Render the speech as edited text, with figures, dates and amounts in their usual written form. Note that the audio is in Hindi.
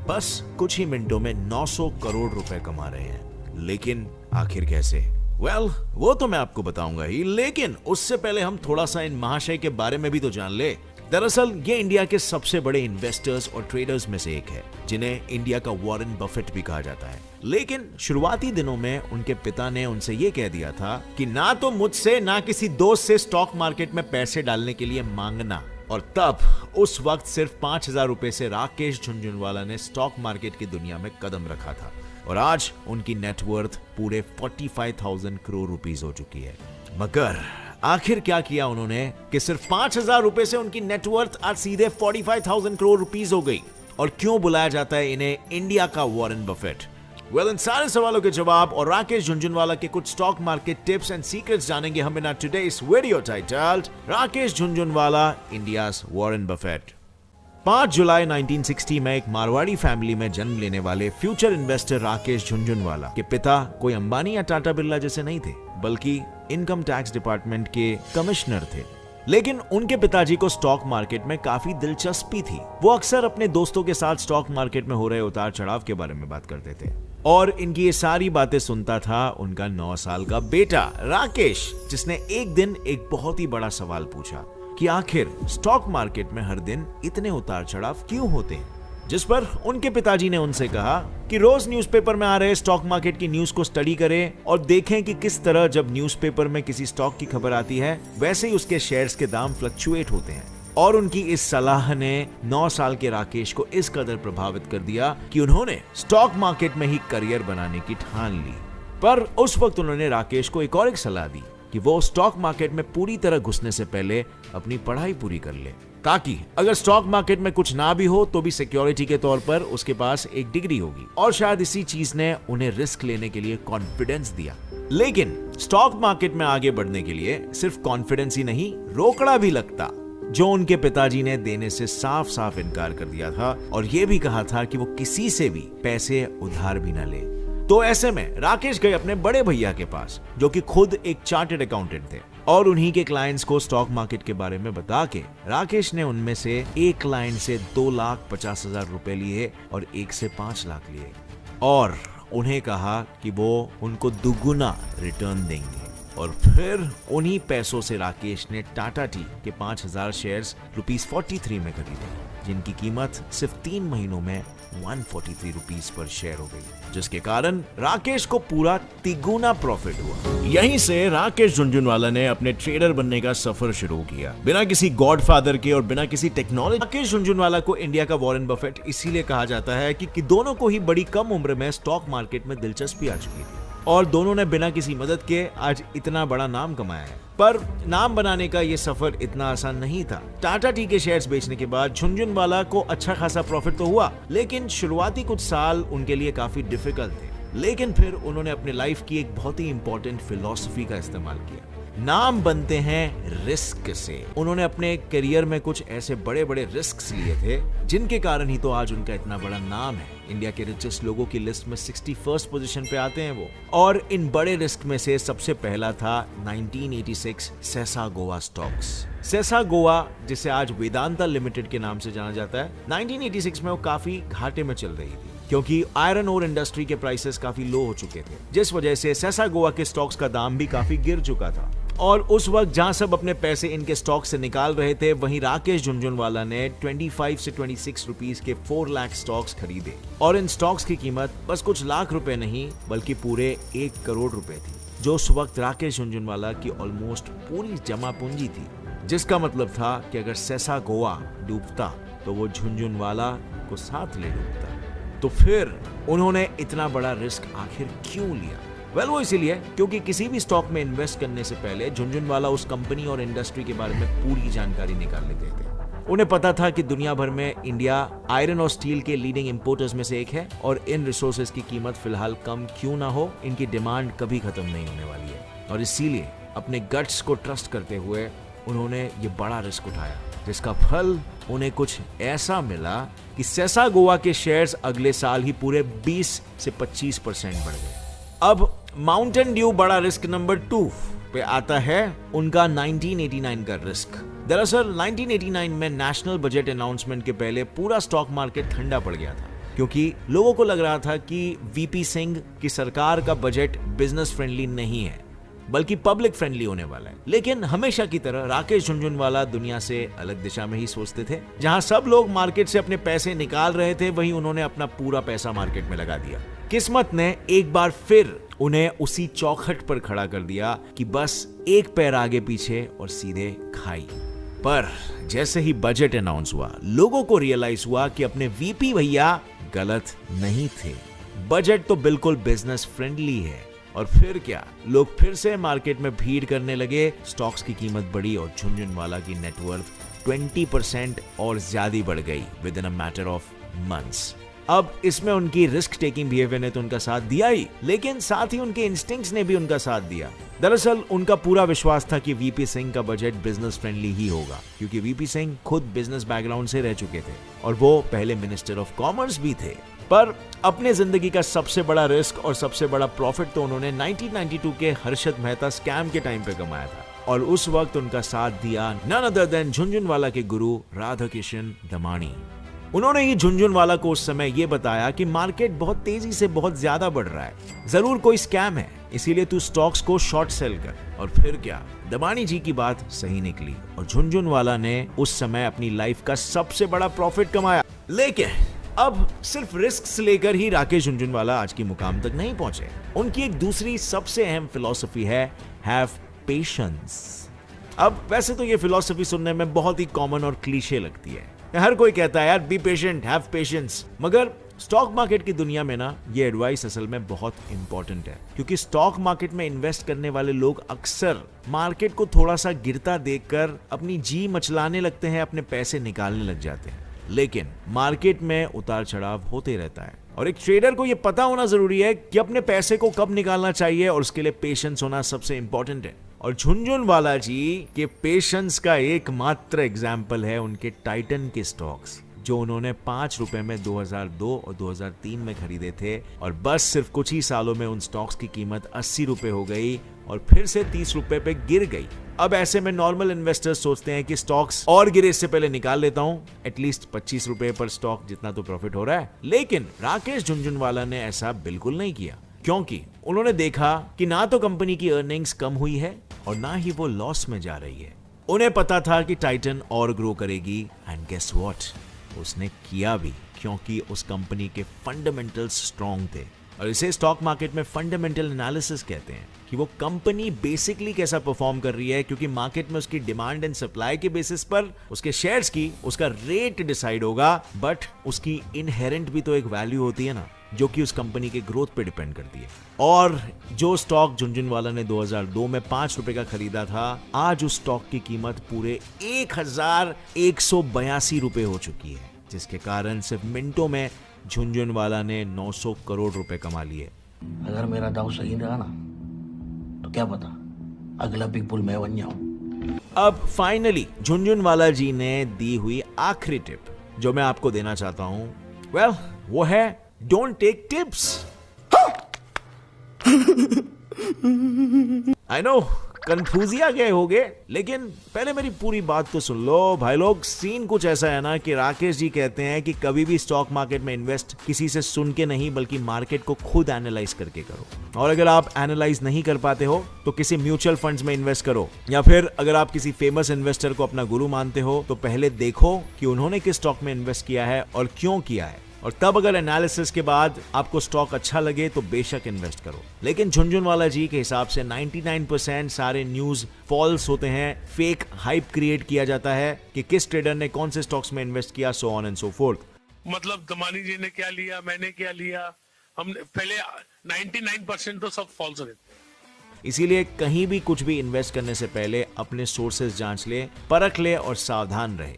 बस कुछ ही मिनटों में 900 करोड़ रुपए कमा रहे हैं। लेकिन आखिर कैसे? वो तो मैं आपको बताऊंगा ही, लेकिन उससे पहले हम थोड़ा सा इन महाशय के बारे में भी तो जान ले। दरअसल ये इंडिया के सबसे बड़े इन्वेस्टर्स और ट्रेडर्स में से एक है, जिन्हें इंडिया का वॉरेन बफेट भी कहा जाता है। लेकिन शुरुआती दिनों में उनके पिता ने उनसे ये कह दिया था कि ना तो मुझसे ना किसी दोस्त से स्टॉक मार्केट में पैसे डालने के लिए मांगना। और तब उस वक्त सिर्फ 5,000 रुपए से राकेश झुनझुनवाला ने स्टॉक मार्केट की दुनिया में कदम रखा था। और आज उनकी नेटवर्थ पूरे 45,000 करोड़ रुपीस हो चुकी है। मगर आखिर क्या किया उन्होंने कि सिर्फ 5,000 रुपए से उनकी नेटवर्थ आज सीधे 45,000 करोड़ रुपीस हो गई? और क्यों बुलाया जाता है इन्हें इंडिया का वॉरेन बफेट? इन सारे सवालों के जवाब और राकेश झुनझुनवाला के कुछ stock market tips and secrets जानेंगे हम in today's video titled Rakesh Jhunjhunwala India's Warren Buffett. 5 जुलाई 1960 में एक मारवाड़ी फैमिली में जन्म लेने वाले फ्यूचर इन्वेस्टर राकेश झुनझुनवाला के पिता कोई अंबानी या टाटा बिरला जैसे नहीं थे, बल्कि इनकम टैक्स डिपार्टमेंट के कमिश्नर थे। लेकिन उनके पिताजी को स्टॉक मार्केट में काफी दिलचस्पी थी। वो अक्सर अपने दोस्तों के साथ स्टॉक मार्केट में हो रहे उतार चढ़ाव के बारे में बात करते थे। और इनकी ये सारी बातें सुनता था उनका 9 साल का बेटा राकेश, जिसने एक दिन एक बहुत ही बड़ा सवाल पूछा कि आखिर स्टॉक मार्केट में हर दिन इतने उतार चढ़ाव क्यों होते हैं? जिस पर उनके पिताजी ने उनसे कहा कि रोज न्यूज़पेपर में आ रहे स्टॉक मार्केट की न्यूज को स्टडी करें और देखें कि किस तरह जब न्यूज़पेपर में किसी स्टॉक की खबर आती है वैसे ही उसके शेयर्स के दाम फ्लक्चुएट होते हैं। और उनकी इस सलाह ने 9 साल के राकेश को इस कदर प्रभावित कर दिया कि उन्होंने स्टॉक मार्केट में ही करियर बनाने की ठान ली। पर उस वक्त उन्होंने राकेश को एक और एक सलाह दी कि वो स्टॉक मार्केट में पूरी तरह घुसने से पहले अपनी पढ़ाई पूरी कर ले, ताकि अगर स्टॉक मार्केट में कुछ ना भी हो तो भी सिक्योरिटी के तौर पर उसके पास एक डिग्री होगी। और शायद इसी चीज ने उन्हें रिस्क लेने के लिए कॉन्फिडेंस दिया। लेकिन स्टॉक मार्केट में आगे बढ़ने के लिए सिर्फ कॉन्फिडेंस ही नहीं, रोकड़ा भी लगता, जो उनके पिताजी ने देने से साफ साफ इनकार कर दिया था। और यह भी कहा था कि वो किसी से भी पैसे उधार भी न ले। तो ऐसे में राकेश गए अपने बड़े भैया के पास, जो कि खुद एक चार्टर्ड अकाउंटेंट थे। और उन्हीं के क्लाइंट्स को स्टॉक मार्केट के बारे में बता के राकेश ने उनमें से एक क्लाइंट से 2,50,000 रुपए लिए और एक से 5 लाख लिए। और उन्हें कहा कि वो उनको दुगुना रिटर्न देंगे। और फिर उन्हीं पैसों से राकेश ने टाटा टी के 5,000 शेयर्स ₹43 में खरीदे, जिनकी कीमत सिर्फ 3 महीनों में 143 रुपीस पर शेयर हो गई, जिसके कारण राकेश को पूरा तिगुना प्रॉफिट हुआ। यहीं से राकेश झुनझुनवाला ने अपने ट्रेडर बनने का सफर शुरू किया, बिना किसी गॉडफादर के और बिना किसी टेक्नोलॉजी। राकेश झुनझुनवाला को इंडिया का वॉरेन बफेट इसीलिए कहा जाता है कि दोनों को ही बड़ी कम उम्र में स्टॉक मार्केट में दिलचस्पी आ चुकी थी और दोनों ने बिना किसी मदद के आज इतना बड़ा नाम कमाया है। पर नाम बनाने का ये सफर इतना आसान नहीं था। टाटा टी के शेयर्स बेचने के बाद झुनझुनवाला को अच्छा खासा प्रॉफिट तो हुआ, लेकिन शुरुआती कुछ साल उनके लिए काफी डिफिकल्ट थे। लेकिन फिर उन्होंने अपने लाइफ की एक बहुत ही इंपॉर्टेंट फिलॉसफी का इस्तेमाल किया। नाम बनते हैं रिस्क से। उन्होंने अपने करियर में कुछ ऐसे बड़े बड़े रिस्क लिए थे, जिनके कारण ही तो आज उनका इतना बड़ा नाम है। इंडिया के रिचेस्ट लोगों की लिस्ट में 61st पोजीशन पे आते हैं वो। और इन बड़े रिस्क में से सबसे पहला था 1986 सेसा गोवा स्टॉक्स। सेसा गोवा, जिसे आज वेदांता लिमिटेड के नाम से जाना जाता है, 1986 में वो काफी घाटे में चल रही थी, क्योंकि आयरन ओर इंडस्ट्री के प्राइसेस काफी लो हो चुके थे, जिस वजह से सेसा गोवा के स्टॉक्स का दाम भी काफी गिर चुका था। और उस वक्त जहां सब अपने पैसे इनके स्टॉक से निकाल रहे थे, वहीं राकेश झुनझुनवाला ने 25 से 26 रुपीस के 4 लाख स्टॉक्स खरीदे। और इन स्टॉक्स की कीमत बस कुछ लाख रुपए नहीं, बल्कि पूरे 1 करोड़ रुपए थी, जो उस वक्त राकेश झुनझुनवाला की ऑलमोस्ट पूरी जमा पूंजी थी। जिसका मतलब था कि अगर सेसा गोवा डूबता तो वो झुनझुनवाला को साथ ले डूबता। तो फिर उन्होंने इतना बड़ा रिस्क आखिर क्यों लिया? वो इसीलिए क्योंकि किसी भी स्टॉक में इन्वेस्ट करने से पहले झुनझुनवाला उस कंपनी और इंडस्ट्री के बारे में पूरी जानकारी निकाल लेते थे। उन्हें पता था कि दुनिया भर में इंडिया आयरन और स्टील के लीडिंग इंपोर्टर्स में से एक है, और इन रिसोर्सेज की कीमत फिलहाल कम क्यों ना हो, इनकी डिमांड कभी खत्म नहीं होने वाली है। और इसीलिए अपने गट्स को ट्रस्ट करते हुए उन्होंने ये बड़ा रिस्क उठाया, जिसका फल उन्हें कुछ ऐसा मिला कि सेसा गोवा के शेयर्स अगले साल ही पूरे 20 से 25% बढ़ गए। अब माउंटेन ड्यू बड़ा रिस्क नंबर 2 पे आता है उनका 1989 का रिस्क। दरअसल 1989 में नेशनल बजट अनाउंसमेंट के पहले पूरा स्टॉक मार्केट ठंडा पड़ गया था। क्योंकि लोगों को लग रहा था कि वीपी सिंह की सरकार का बजट बिजनेस फ्रेंडली नहीं है बल्कि पब्लिक फ्रेंडली होने वाला है। लेकिन हमेशा की तरह राकेश झुनझुनवाला दुनिया से अलग दिशा में ही सोचते थे। जहां सब लोग मार्केट से अपने पैसे निकाल रहे थे, वहीं उन्होंने अपना पूरा पैसा मार्केट में लगा दिया। किस्मत ने एक बार फिर उन्हें उसी चौखट पर खड़ा कर दिया कि बस एक पैर आगे पीछे और सीधे खाई। पर जैसे ही बजट अनाउंस हुआ, लोगों को रियलाइज हुआ कि अपने वीपी भैया गलत नहीं थे। बजट तो बिल्कुल बिजनेस फ्रेंडली है। और फिर क्या, लोग फिर से मार्केट में भीड़ करने लगे, स्टॉक्स की कीमत बढ़ी और झुनझुनवाला की नेटवर्थ 20% और ज्यादा बढ़ गई with in a matter of months. अब इसमें उनकी रिस्क टेकिंग बिहेवियर ने तो उनका साथ दिया ही, लेकिन साथ ही उनके इंस्टिंक्ट्स ने भी उनका साथ दिया। दरअसल उनका पूरा विश्वास था कि वीपी सिंह का बजट बिजनेस फ्रेंडली ही होगा, क्योंकि वीपी सिंह खुद बिजनेस बैकग्राउंड से रह चुके थे और वो पहले मिनिस्टर ऑफ कॉमर्स भी थे। पर अपने जिंदगी का सबसे बड़ा रिस्क और सबसे बड़ा प्रॉफिट तो उन्होंने 1992 के हर्षद मेहता स्कैम के टाइम पे कमाया था। और उस वक्त उनका साथ दिया नन अदर देन झुनझुनवाला के गुरु राधाकिशन दमानी। उन्होंने ही झुनझुनवाला को उस समय ये बताया कि मार्केट बहुत तेजी से बहुत ज्यादा बढ़ रहा है, जरूर कोई स्कैम है, इसीलिए तू स्टॉक्स को शॉर्ट सेल कर। और फिर क्या, दमानी जी की बात सही निकली और झुनझुनवाला ने उस समय अपनी लाइफ का सबसे बड़ा प्रॉफिट कमाया। लेकिन अब सिर्फ रिस्क लेकर ही राकेश झुनझुनवाला आज की मुकाम तक नहीं पहुंचे। उनकी एक दूसरी सबसे अहम फिलॉसफी है हैव पेशेंस। अब वैसे तो ये फिलॉसफी सुनने में बहुत ही कॉमन और क्लीशे लगती है, हर कोई कहता है यार बी पेशेंट, हैव पेशेंस, मगर स्टॉक मार्केट की दुनिया में ना ये एडवाइस असल में बहुत इंपॉर्टेंट है, क्योंकि स्टॉक मार्केट में इन्वेस्ट करने वाले लोग अक्सर मार्केट को थोड़ा सा गिरता देखकर अपनी जी मचलाने लगते हैं, अपने पैसे निकालने लग जाते हैं। लेकिन मार्केट में उतार चढ़ाव होते रहता है और एक ट्रेडर को यह पता होना जरूरी है कि अपने पैसे को कब निकालना चाहिए, और उसके लिए पेशेंस होना सबसे इंपॉर्टेंट है। और झुनझुनवाला जी के पेशेंस का एकमात्र एग्जाम्पल है उनके टाइटन के स्टॉक्स, जो उन्होंने 5 रुपए में 2002 और 2003 में खरीदे थे, और बस सिर्फ कुछ ही सालों में उन स्टॉक्स की कीमत 80 रुपए हो गई और फिर से 30 रुपए पे गिर गई। अब ऐसे में नॉर्मल इन्वेस्टर्स सोचते हैं कि स्टॉक्स और गिरे इससे पहले निकाल लेता हूं, एटलीस्ट 25 रुपए पर स्टॉक जितना तो प्रॉफिट हो रहा है। लेकिन राकेश झुनझुनवाला ने ऐसा बिल्कुल नहीं किया, क्योंकि उन्होंने देखा कि ना तो कंपनी की अर्निंग्स कम हुई है और ना ही वो लॉस में जा रही है। उन्हें पता था कि टाइटन और ग्रो करेगी, एंड गेस व्हाट, उसने किया भी, क्योंकि उस कंपनी के फंडामेंटल्स स्ट्रॉन्ग थे। और इसे स्टॉक मार्केट में फंडामेंटल एनालिसिस कहते हैं, कि वो कंपनी बेसिकली कैसा परफॉर्म कर रही है, क्योंकि मार्केट में उसकी डिमांड एंड सप्लाई के बेसिस पर उसके शेयर्स की उसका रेट डिसाइड होगा, बट उसकी इनहेरेंट भी तो एक वैल्यू होती है ना, जो कि उस कंपनी के ग्रोथ पे डिपेंड करती है। और जो स्टॉक झुनझुनवाला ने 2002 में 5 रुपए का खरीदा था, आज उस स्टॉक की कीमत पूरे 1182 रुपए हो चुकी है, जिसके कारण सिर्फ मिनटों में झुनझुनवाला ने 900 करोड़ रुपए कमा लिए। अगर मेरा दाव सही रहा ना, तो क्या पता अगला बिग बुल मैं बन जाऊं। अब फाइनली झुनझुनवाला जी ने दी हुई आखिरी टिप जो मैं आपको देना चाहता हूं, वो है don't take tips. I know कंफ्यूजिया गए होगे, लेकिन पहले मेरी पूरी बात तो सुन लो भाई लोग। सीन कुछ ऐसा है ना कि राकेश जी कहते हैं कि कभी भी स्टॉक मार्केट में इन्वेस्ट किसी से सुन के नहीं, बल्कि मार्केट को खुद एनालाइज करके करो। और अगर आप एनालाइज नहीं कर पाते हो तो किसी म्यूचुअल फंड्स में इन्वेस्ट करो, या फिर अगर आप किसी फेमस इन्वेस्टर को अपना गुरु मानते हो तो पहले देखो कि उन्होंने किस स्टॉक में इन्वेस्ट किया है और क्यों किया है, और तब अगर एनालिसिस के बाद आपको स्टॉक अच्छा लगे तो बेशक इन्वेस्ट करो। लेकिन झुनझुनवाला जी के हिसाब से 99% सारे न्यूज फॉल्स होते हैं, फेक हाइप क्रिएट किया जाता है कि किस ट्रेडर ने कौन से स्टॉक्स में इन्वेस्ट किया, so on and so fourth. मतलब दमानी जी ने क्या लिया, मैंने क्या लिया, हमने पहले 99% तो सब फॉल्स रहते। इसीलिए कहीं भी कुछ भी इन्वेस्ट करने से पहले अपने सोर्सेज जांच ले, परख ले और सावधान रहे।